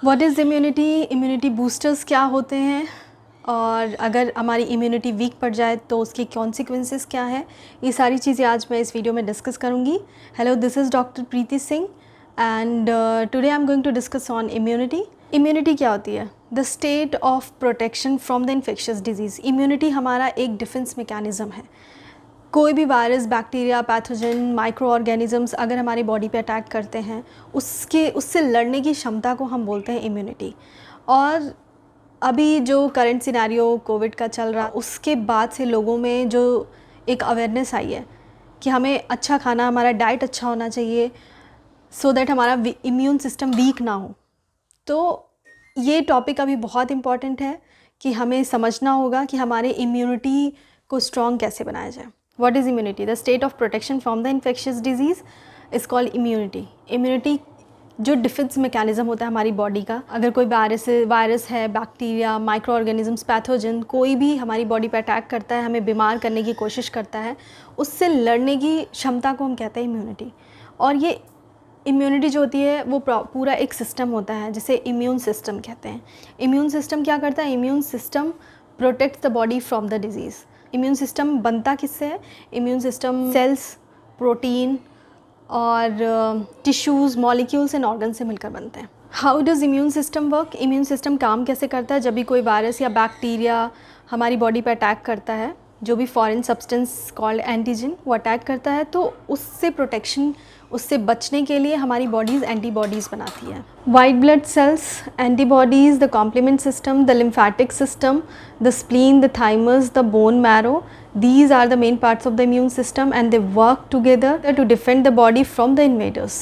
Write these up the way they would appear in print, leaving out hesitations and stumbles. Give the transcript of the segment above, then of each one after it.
What is immunity, immunity boosters क्या होते हैं और अगर हमारी इम्यूनिटी वीक पड़ जाए तो उसके कॉन्सिक्वेंसेस क्या है, ये सारी चीज़ें आज मैं इस वीडियो में डिस्कस करूँगी। Hello, this is doctor Preeti Singh and today I am going to discuss on immunity. Immunity क्या होती है? The state of protection from the infectious disease. Immunity हमारा एक डिफेंस मैकेनिज़्म है। कोई भी virus, bacteria, pathogen, micro organisms अगर हमारी बॉडी पे अटैक करते हैं, उससे लड़ने की क्षमता को हम बोलते हैं इम्यूनिटी। और अभी जो करंट सिनेरियो कोविड का चल रहा, उसके बाद से लोगों में जो एक अवेयरनेस आई है कि हमें अच्छा खाना, हमारा डाइट अच्छा होना चाहिए सो दैट हमारा इम्यून सिस्टम वीक ना हो। तो ये टॉपिक अभी बहुत इम्पॉर्टेंट है कि हमें समझना होगा कि हमारे इम्यूनिटी को स्ट्रॉन्ग कैसे बनाया जाए। What is immunity? The state of protection from the infectious disease is called immunity. Immunity जो डिफेंस मैकेनिज़्म होता है हमारी बॉडी का, अगर कोई वायरस है, बैक्टीरिया, माइक्रो ऑर्गेनिजम्स, पैथोजन, कोई भी हमारी बॉडी पे अटैक करता है, हमें बीमार करने की कोशिश करता है, उससे लड़ने की क्षमता को हम कहते हैं इम्यूनिटी। और ये इम्यूनिटी जो होती है वो पूरा एक सिस्टम होता है जिसे इम्यून सिस्टम कहते हैं। इम्यून सिस्टम क्या करता है? Immune system protects the body from the disease. Immune system बनता किससे है? इम्यून सिस्टम सेल्स, प्रोटीन और टिश्यूज़, मॉलिक्यूल्स एंड ऑर्गन से मिलकर बनते हैं। How does immune system work? Immune system काम कैसे करता है? जब भी कोई वायरस या बैक्टीरिया हमारी बॉडी पर अटैक करता है, जो भी फॉरेन सब्सटेंस कॉल्ड एंटीजन वो अटैक करता है, तो उससे प्रोटेक्शन, उससे बचने के लिए हमारी बॉडीज़ एंटीबॉडीज़ बनाती है। White blood cells, antibodies, the complement system, the lymphatic system, the spleen, the thymus, the bone marrow, these are the main parts of the immune system and they work together to defend the body from the invaders.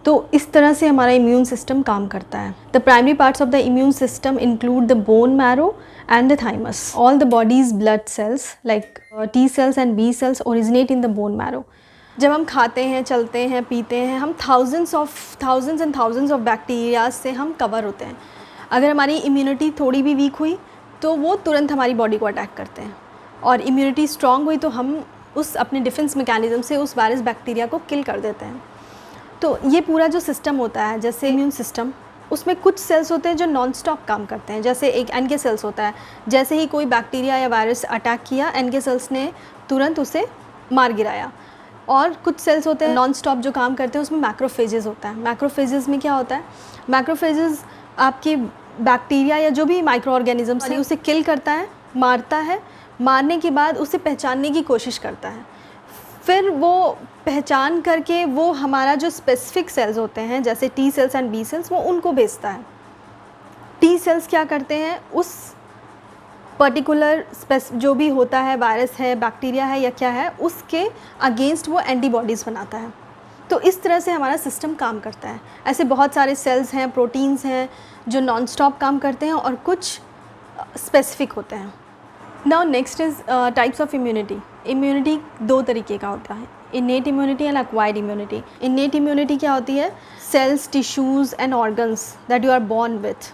तो इस तरह से हमारा immune system काम करता है। The primary parts of the immune system include the bone marrow and the thymus. All the body's blood cells like T cells and B cells originate in the bone marrow. जब हम खाते हैं, चलते हैं, पीते हैं, हम thousands and thousands of bacteria से हम कवर होते हैं। अगर हमारी इम्यूनिटी थोड़ी भी वीक हुई तो वो तुरंत हमारी बॉडी को अटैक करते हैं, और इम्यूनिटी स्ट्रॉन्ग हुई तो हम उस अपने डिफेंस मैकेनिज़्म से उस वायरस, बैक्टीरिया को किल कर देते हैं। तो ये पूरा जो सिस्टम होता है, जैसे इम्यून सिस्टम, उसमें कुछ सेल्स होते हैं जो नॉन स्टॉप काम करते हैं। जैसे एक एनके सेल्स होता है, जैसे ही कोई बैक्टीरिया या वायरस अटैक किया, एनके सेल्स ने तुरंत उसे मार गिराया। और कुछ सेल्स होते हैं नॉन स्टॉप जो काम करते हैं, उसमें मैक्रोफेजेस होता है। मैक्रोफेजेस में क्या होता है? मैक्रोफेजेस आपकी बैक्टीरिया या जो भी माइक्रो ऑर्गेनिजम्स है उसे किल करता है, मारता है। मारने के बाद उसे पहचानने की कोशिश करता है, फिर वो पहचान करके वो हमारा जो स्पेसिफिक सेल्स होते हैं जैसे T cells and B cells, वो उनको भेजता है। टी सेल्स क्या करते हैं? उस पर्टिकुलर जो भी होता है, वायरस है, बैक्टीरिया है या क्या है, उसके अगेंस्ट वो एंटीबॉडीज़ बनाता है। तो इस तरह से हमारा सिस्टम काम करता है। ऐसे बहुत सारे सेल्स हैं, प्रोटीन्स हैं जो नॉन स्टॉप काम करते हैं और कुछ स्पेसिफिक होते हैं। Now next is types of immunity. Immunity दो तरीके का होता है, innate immunity and acquired immunity. Innate immunity क्या होती है? Cells, tissues and organs that you are born with,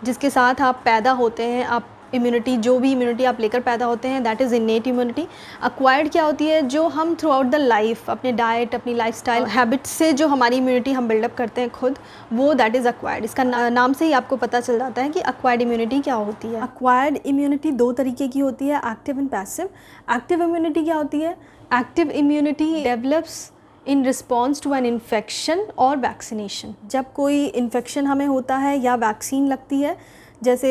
जिसके साथ आप पैदा होते हैं। आप इम्यूनिटी, जो भी इम्यूनिटी आप लेकर पैदा होते हैं, that is innate immunity. Acquired क्या होती है? जो हम थ्रू आउट द लाइफ, अपने डाइट, अपनी लाइफस्टाइल हैबिट्स से जो हमारी इम्यूनिटी हम बिल्डअप करते हैं खुद, वो दैट इज़ एक्वायर्ड। इसका नाम से ही आपको पता चल जाता है कि एक्वायर्ड इम्यूनिटी क्या होती है। एक्वायर्ड इम्यूनिटी दो तरीके की होती है, active and passive. Active immunity क्या होती है? Active immunity develops in response to an infection और वैक्सीनेशन। जब कोई इन्फेक्शन हमें होता है या वैक्सीन लगती है, जैसे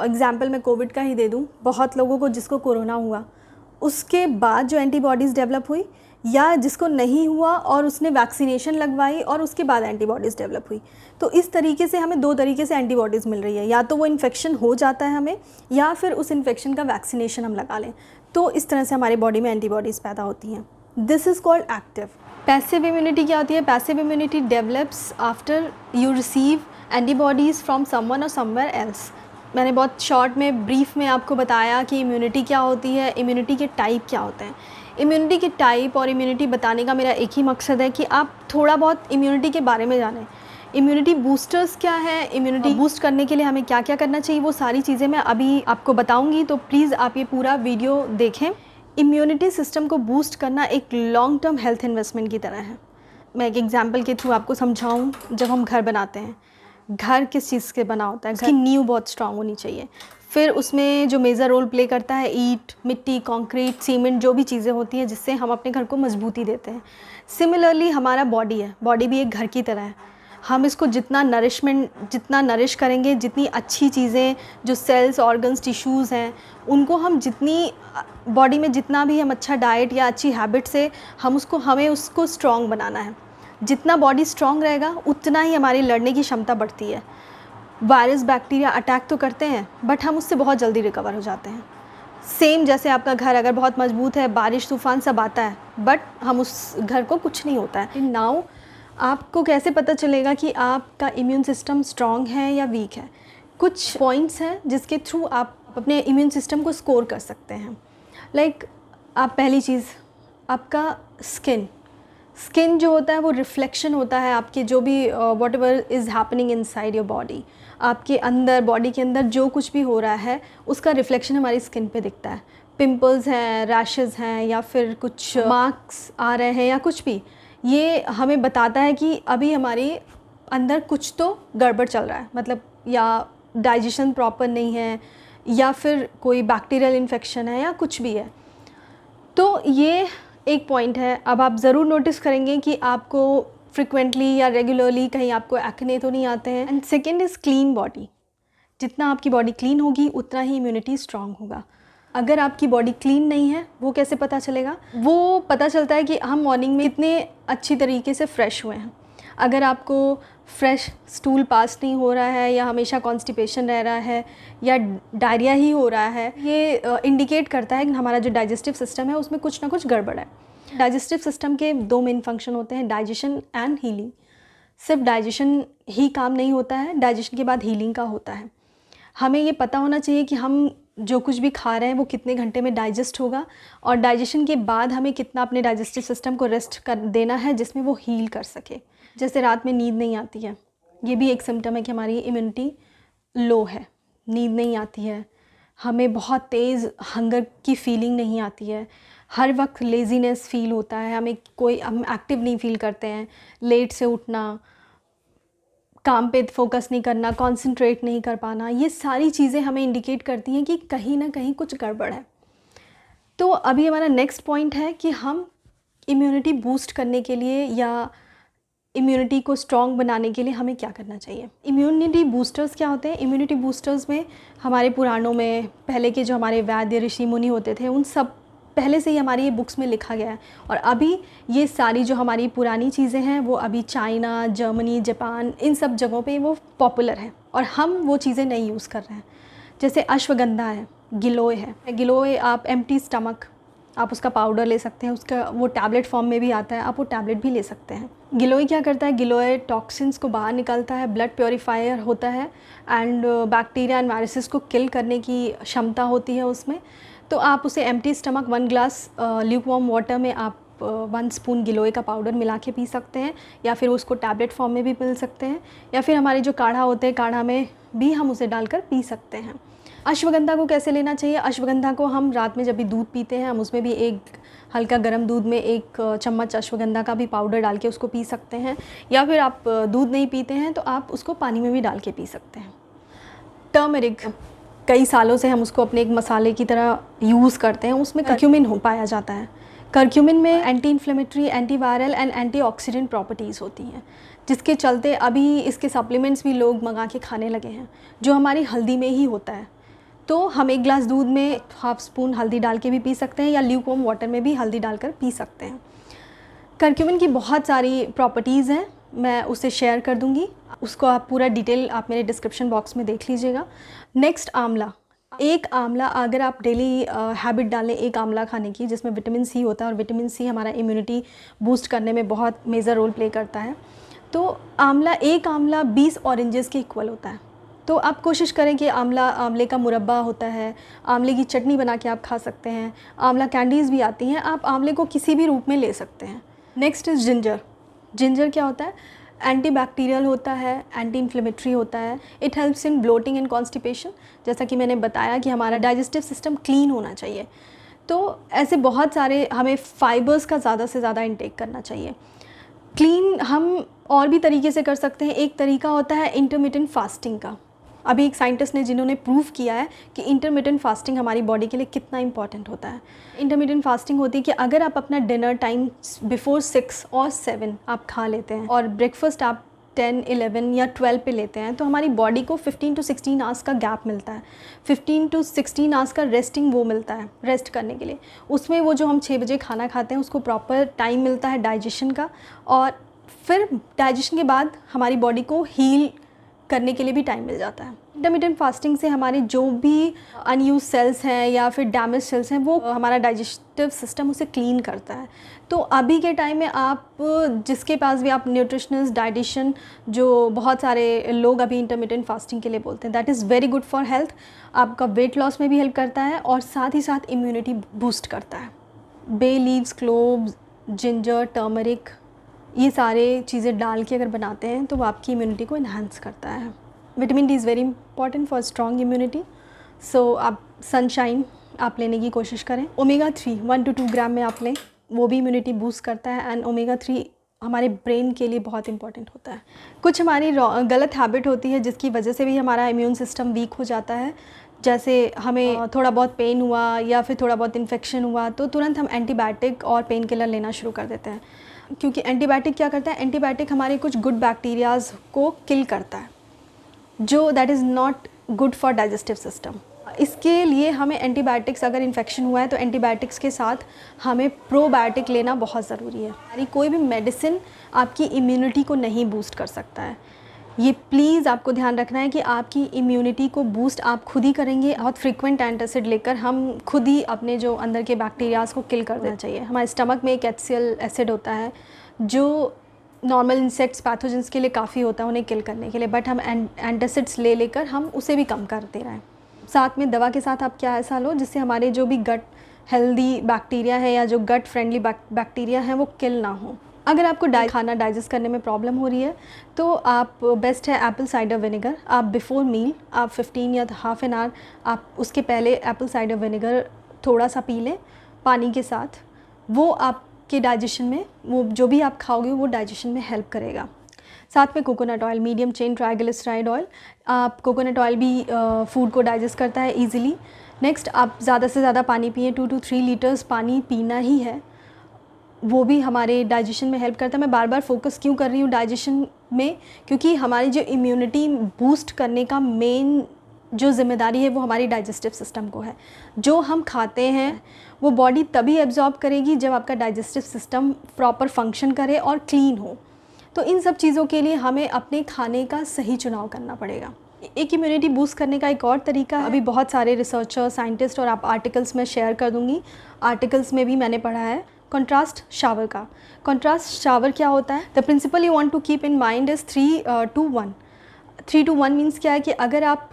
एग्जाम्पल मैं कोविड का ही दे दूँ, बहुत लोगों को जिसको कोरोना हुआ, उसके बाद जो एंटीबॉडीज़ डेवलप हुई, या जिसको नहीं हुआ और उसने वैक्सीनेशन लगवाई और उसके बाद एंटीबॉडीज़ डेवलप हुई। तो इस तरीके से हमें दो तरीके से एंटीबॉडीज़ मिल रही है, या तो वो इन्फेक्शन हो जाता है हमें, या फिर उस इन्फेक्शन का वैक्सीनेशन हम लगा लें। तो इस तरह से हमारी बॉडी में एंटीबॉडीज़ पैदा होती हैं। This is called active. Passive immunity क्या होती है? Passive immunity develops after you receive antibodies from someone और समवेयर एल्स। मैंने बहुत शॉर्ट में, ब्रीफ में आपको बताया कि इम्यूनिटी क्या होती है, इम्यूनिटी के टाइप क्या होते हैं। इम्यूनिटी के टाइप और इम्यूनिटी बताने का मेरा एक ही मकसद है कि आप थोड़ा बहुत इम्यूनिटी के बारे में जानें। इम्यूनिटी बूस्टर्स क्या है, इम्यूनिटी बूस्ट करने के लिए हमें क्या क्या करना चाहिए, वो सारी चीज़ें मैं अभी आपको बताऊँगी, तो प्लीज़ आप ये पूरा वीडियो देखें। इम्यूनिटी सिस्टम को बूस्ट करना एक लॉन्ग टर्म हेल्थ इन्वेस्टमेंट की तरह है। मैं एक एग्जांपल के थ्रू आपको समझाऊं। जब हम घर बनाते हैं, घर किस चीज़ के बना होता है, घर की नींव बहुत स्ट्रांग होनी चाहिए। फिर उसमें जो मेजर रोल प्ले करता है ईंट, मिट्टी, कंक्रीट, सीमेंट, जो भी चीज़ें होती हैं जिससे हम अपने घर को मजबूती देते हैं। सिमिलरली हमारा बॉडी है, बॉडी भी एक घर की तरह है। हम इसको जितना नरिश करेंगे, जितनी अच्छी चीज़ें जो सेल्स, ऑर्गन्स, टिश्यूज़ हैं, उनको हम जितनी बॉडी में जितना भी हम अच्छा डाइट या अच्छी हैबिट से हमें उसको स्ट्रॉन्ग बनाना है। जितना बॉडी स्ट्रॉन्ग रहेगा उतना ही हमारी लड़ने की क्षमता बढ़ती है। वायरस, बैक्टीरिया अटैक तो करते हैं बट हम उससे बहुत जल्दी रिकवर हो जाते हैं। सेम जैसे आपका घर अगर बहुत मजबूत है, बारिश, तूफान सब आता है बट हम उस घर को कुछ नहीं होता है। नाउ आपको कैसे पता चलेगा कि आपका इम्यून सिस्टम स्ट्रॉन्ग है या वीक है? कुछ पॉइंट्स हैं जिसके थ्रू आप अपने इम्यून सिस्टम को स्कोर कर सकते हैं। लाइक आप पहली चीज़, आपका स्किन जो होता है वो रिफ्लेक्शन होता है आपके जो भी what ever is happening inside your body. आपके अंदर, बॉडी के अंदर जो कुछ भी हो रहा है उसका रिफ्लेक्शन हमारी स्किन पे दिखता है। पिंपल्स हैं, रैशेज़ हैं या फिर कुछ मार्क्स आ रहे हैं या कुछ भी, ये हमें बताता है कि अभी हमारे अंदर कुछ तो गड़बड़ चल रहा है। मतलब या डाइजेशन प्रॉपर नहीं है या फिर कोई बैक्टीरियल इन्फेक्शन है या कुछ भी है। तो ये एक पॉइंट है। अब आप ज़रूर नोटिस करेंगे कि आपको फ्रिक्वेंटली या रेगुलरली कहीं आपको एक्ने तो नहीं आते हैं। And second is clean body. जितना आपकी बॉडी क्लीन होगी उतना ही इम्यूनिटी स्ट्रांग होगा। अगर आपकी बॉडी क्लीन नहीं है, वो कैसे पता चलेगा? वो पता चलता है कि हम मॉर्निंग में कितने अच्छी तरीके से फ्रेश हुए हैं। अगर आपको फ्रेश स्टूल पास नहीं हो रहा है या हमेशा कॉन्स्टिपेशन रह रहा है या डायरिया ही हो रहा है, ये इंडिकेट करता है कि हमारा जो डाइजेस्टिव सिस्टम है उसमें कुछ ना कुछ गड़बड़ है। डाइजेस्टिव सिस्टम के 2 मेन फंक्शन होते हैं, डाइजेशन एंड हीलिंग। सिर्फ डाइजेशन ही काम नहीं होता है, डाइजेशन के बाद हीलिंग का होता है। हमें ये पता होना चाहिए कि हम जो कुछ भी खा रहे हैं वो कितने घंटे में डाइजेस्ट होगा और डाइजेशन के बाद हमें कितना अपने डाइजेस्टिव सिस्टम को रेस्ट कर देना है जिसमें वो हील कर सके। जैसे रात में नींद नहीं आती है, ये भी एक सिम्टम है कि हमारी इम्यूनिटी लो है। नींद नहीं आती है, हमें बहुत तेज़ हंगर की फीलिंग नहीं आती है, हर वक्त लेज़ीनेस फील होता है, हम एक्टिव नहीं फील करते हैं, लेट से उठना, काम पे फोकस नहीं करना, कंसंट्रेट नहीं कर पाना, ये सारी चीज़ें हमें इंडिकेट करती हैं कि कहीं ना कहीं कुछ गड़बड़ है। तो अभी हमारा नेक्स्ट पॉइंट है कि हम इम्यूनिटी बूस्ट करने के लिए या इम्यूनिटी को स्ट्रॉन्ग बनाने के लिए हमें क्या करना चाहिए। इम्यूनिटी बूस्टर्स क्या होते हैं? इम्यूनिटी बूस्टर्स में हमारे पुराणों में पहले के जो हमारे वैद्य, ऋषि मुनि होते थे, उन सब पहले से ही हमारी ये बुक्स में लिखा गया है। और अभी ये सारी जो हमारी पुरानी चीज़ें हैं वो अभी चाइना, जर्मनी, जापान, इन सब जगहों पे वो पॉपुलर है और हम वो चीज़ें नहीं यूज़ कर रहे हैं। जैसे अश्वगंधा है, गिलोय है। गिलोय आप एम्प्टी स्टमक आप उसका पाउडर ले सकते हैं, उसका वो टैबलेट फॉर्म में भी आता है, आप वो टैबलेट भी ले सकते हैं। गिलोय क्या करता है? गिलोय टॉक्सिन्स को बाहर निकालता है, ब्लड प्योरीफायर होता है एंड बैक्टीरिया एंड वायरसेस को किल करने की क्षमता होती है उसमें। तो आप उसे empty stomach 1 glass lukewarm water में आप 1 स्पून गिलोय का पाउडर मिला के पी सकते हैं या फिर उसको टैबलेट फॉर्म में भी मिल सकते हैं या फिर हमारे जो काढ़ा होते हैं, काढ़ा में भी हम उसे डालकर पी सकते हैं। अश्वगंधा को कैसे लेना चाहिए? अश्वगंधा को हम रात में जब भी दूध पीते हैं, हम उसमें भी एक हल्का गर्म दूध में 1 चम्मच अश्वगंधा का भी पाउडर डाल के उसको पी सकते हैं या फिर आप दूध नहीं पीते हैं तो आप उसको पानी में भी डाल के पी सकते हैं। टर्मरिक, कई सालों से हम उसको अपने एक मसाले की तरह यूज़ करते हैं, उसमें करक्यूमिन पाया जाता है। करक्यूमिन में anti inflammatory, antiviral and antioxidant properties होती हैं, जिसके चलते अभी इसके सप्लीमेंट्स भी लोग मंगा के खाने लगे हैं, जो हमारी हल्दी में ही होता है। तो हम 1 ग्लास दूध में 1/2 स्पून हल्दी डाल के भी पी सकते हैं या ल्यूकवार्म वाटर में भी हल्दी डालकर पी सकते हैं। करक्यूमिन की बहुत सारी प्रॉपर्टीज़ हैं, मैं उसे शेयर कर दूंगी, उसको आप पूरा डिटेल आप मेरे डिस्क्रिप्शन बॉक्स में देख लीजिएगा। नेक्स्ट, आंवला। एक आंवला अगर आप डेली हैबिट डालें एक आंवला खाने की, जिसमें विटामिन सी होता है और विटामिन सी हमारा इम्यूनिटी बूस्ट करने में बहुत मेजर रोल प्ले करता है। तो एक आंवला 20 ऑरेंजेस के इक्वल होता है। तो आप कोशिश करें कि आंवले का मुरब्बा होता है, आंवले की चटनी बना के आप खा सकते हैं, आंवला कैंडीज़ भी आती हैं, आप आंवले को किसी भी रूप में ले सकते हैं। Next is ginger. जिंजर क्या होता है? एंटी बैक्टीरियल होता है, एंटी इन्फ्लेमेटरी होता है। It helps in bloating and constipation. जैसा कि मैंने बताया कि हमारा डाइजेस्टिव सिस्टम क्लीन होना चाहिए, तो ऐसे बहुत सारे हमें फाइबर्स का ज़्यादा से ज़्यादा इंटेक करना चाहिए। क्लीन हम और भी तरीके से कर सकते हैं। एक तरीका होता है इंटरमिटेंट फास्टिंग का। अभी एक साइंटिस्ट ने जिन्होंने प्रूव किया है कि इंटरमिटेंट फास्टिंग हमारी बॉडी के लिए कितना इंपॉर्टेंट होता है। इंटरमिटेंट फास्टिंग होती है कि अगर आप अपना डिनर टाइम बिफोर 6 और 7 आप खा लेते हैं और ब्रेकफास्ट आप 10, 11 या 12 पे लेते हैं, तो हमारी बॉडी को 15 to 16 आवर्स का गैप मिलता है। 15 to 16 आवर्स का रेस्टिंग वो मिलता है, रेस्ट करने के लिए। उसमें वो जो हम 6 बजे खाना खाते हैं उसको प्रॉपर टाइम मिलता है डाइजेशन का, और फिर डाइजेशन के बाद हमारी बॉडी को हील करने के लिए भी टाइम मिल जाता है। इंटरमिटेंट फास्टिंग से हमारे जो भी अनयूज सेल्स हैं या फिर डैमेज सेल्स हैं, वो हमारा डाइजेस्टिव सिस्टम उसे क्लीन करता है। तो अभी के टाइम में आप जिसके पास भी आप न्यूट्रिशनिस्ट, डाइटिशियन, जो बहुत सारे लोग अभी इंटरमिटेंट फास्टिंग के लिए बोलते हैं, that is very good for health. आपका वेट लॉस में भी हेल्प करता है और साथ ही साथ इम्यूनिटी बूस्ट करता है। Bay leaves, cloves, ginger, turmeric, ये सारे चीज़ें डाल के अगर बनाते हैं तो वो आपकी इम्यूनिटी को इन्हांस करता है। Vitamin D is very important for strong immunity. So आप सनशाइन आप लेने की कोशिश करें। ओमेगा 3 1 to 2 ग्राम में आप लें, वो भी इम्यूनिटी बूस्ट करता है। एंड ओमेगा 3 हमारे ब्रेन के लिए बहुत इंपॉर्टेंट होता है। कुछ हमारी गलत हैबिट होती है जिसकी वजह से भी हमारा इम्यून सिस्टम वीक हो जाता है। जैसे हमें थोड़ा बहुत पेन हुआ या फिर थोड़ा बहुत इन्फेक्शन हुआ तो तुरंत हम एंटीबायोटिक और पेन किलर लेना शुरू कर देते हैं, क्योंकि एंटीबायोटिक क्या करता है, एंटीबायोटिक हमारे कुछ गुड बैक्टीरियाज़ को किल करता है, जो that is not good for digestive system. इसके लिए हमें एंटीबायोटिक्स, अगर इन्फेक्शन हुआ है तो एंटीबायोटिक्स के साथ हमें प्रोबायोटिक लेना बहुत ज़रूरी है। यानी कोई भी मेडिसिन आपकी इम्यूनिटी को नहीं बूस्ट कर सकता है। ये प्लीज़ आपको ध्यान रखना है कि आपकी इम्यूनिटी को बूस्ट आप खुद ही करेंगे। बहुत फ्रीक्वेंट एंटासिड लेकर हम खुद ही अपने जो अंदर के बैक्टीरियाज़ को किल कर देना चाहिए। हमारे स्टमक में एक HCl एसिड होता है जो नॉर्मल इंसेक्ट्स, पैथोजेंस के लिए काफ़ी होता है उन्हें किल करने के लिए, बट हम एंटासिड्स लेकर हम उसे भी कम कर दे रहे हैं। साथ में दवा के साथ आप क्या ऐसा लो जिससे हमारे जो भी गट हेल्दी बैक्टीरिया है या जो गट फ्रेंडली बैक्टीरिया हैं वो किल ना हो। अगर आपको खाना डाइजेस्ट करने में प्रॉब्लम हो रही है तो आप बेस्ट है एप्पल साइडर विनेगर। आप बिफ़ोर मील आप 15 या हाफ एन आवर आप उसके पहले एप्पल साइडर विनेगर थोड़ा सा पी लें पानी के साथ। वो आपके डाइजेशन में, वो जो भी आप खाओगे वो डाइजेशन में हेल्प करेगा। साथ में coconut oil, medium chain triglyceride oil. आप कोकोनट ऑयल भी फूड को डाइजेस्ट करता है ईजिली। नेक्स्ट, आप ज़्यादा से ज़्यादा पानी पिए, 2 to 3 लीटर्स पानी पीना ही है, वो भी हमारे डाइजेशन में हेल्प करता है। मैं बार बार फोकस क्यों कर रही हूँ डाइजेशन में, क्योंकि हमारी जो इम्यूनिटी बूस्ट करने का मेन जो जिम्मेदारी है वो हमारी डाइजेस्टिव सिस्टम को है। जो हम खाते हैं वो बॉडी तभी एब्जॉर्ब करेगी जब आपका डाइजेस्टिव सिस्टम प्रॉपर फंक्शन करे और क्लीन हो। तो इन सब चीज़ों के लिए हमें अपने खाने का सही चुनाव करना पड़ेगा। एक इम्यूनिटी बूस्ट करने का एक और तरीका है, अभी बहुत सारे रिसर्चर, साइंटिस्ट और आप आर्टिकल्स में शेयर कर दूँगी, आर्टिकल्स में भी मैंने पढ़ा है, कॉन्ट्रास्ट शावर का। कॉन्ट्रास्ट शावर क्या होता है? The principle you want to keep in mind is 3 to 1। 3 to 1 means क्या है कि अगर आप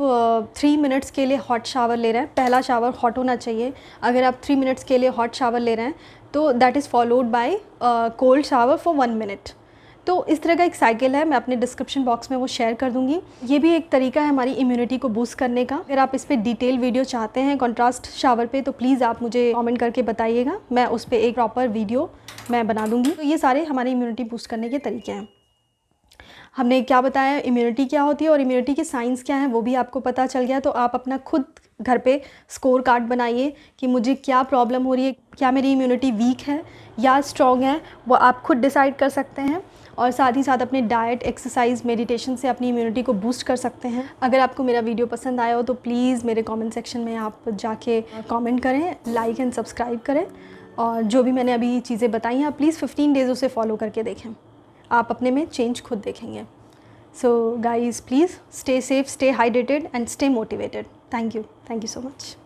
3 मिनट्स के लिए हॉट शावर ले रहे हैं, पहला शावर हॉट होना चाहिए। अगर आप 3 मिनट्स के लिए हॉट शावर ले रहे हैं तो that is followed by cold shower for 1 minute. तो इस तरह का एक साइकिल है, मैं अपने डिस्क्रिप्शन बॉक्स में वो शेयर कर दूंगी। ये भी एक तरीका है हमारी इम्यूनिटी को बूस्ट करने का। अगर आप इस पर डिटेल वीडियो चाहते हैं कॉन्ट्रास्ट शावर पे तो प्लीज़ आप मुझे कमेंट करके बताइएगा, मैं उस पर एक प्रॉपर वीडियो मैं बना दूंगी। तो ये सारे हमारी इम्यूनिटी बूस्ट करने के तरीके हैं। हमने क्या बताया, इम्यूनिटी क्या होती है और इम्यूनिटी के साइंस क्या हैं वो भी आपको पता चल गया। तो आप अपना खुद घर पे स्कोर कार्ड बनाइए कि मुझे क्या प्रॉब्लम हो रही है, क्या मेरी इम्यूनिटी वीक है या स्ट्रॉन्ग है, वो आप खुद डिसाइड कर सकते हैं। और साथ ही साथ अपने डाइट, एक्सरसाइज, मेडिटेशन से अपनी इम्यूनिटी को बूस्ट कर सकते हैं। अगर आपको मेरा वीडियो पसंद आया हो तो प्लीज़ मेरे कमेंट सेक्शन में आप जाके कमेंट करें, लाइक एंड सब्सक्राइब करें। और जो भी मैंने अभी चीज़ें बताई हैं आप प्लीज़ 15 डेज़ उसे फॉलो करके देखें, आप अपने में चेंज खुद देखेंगे। So guys, please stay safe, stay hydrated and stay motivated. Thank you so much.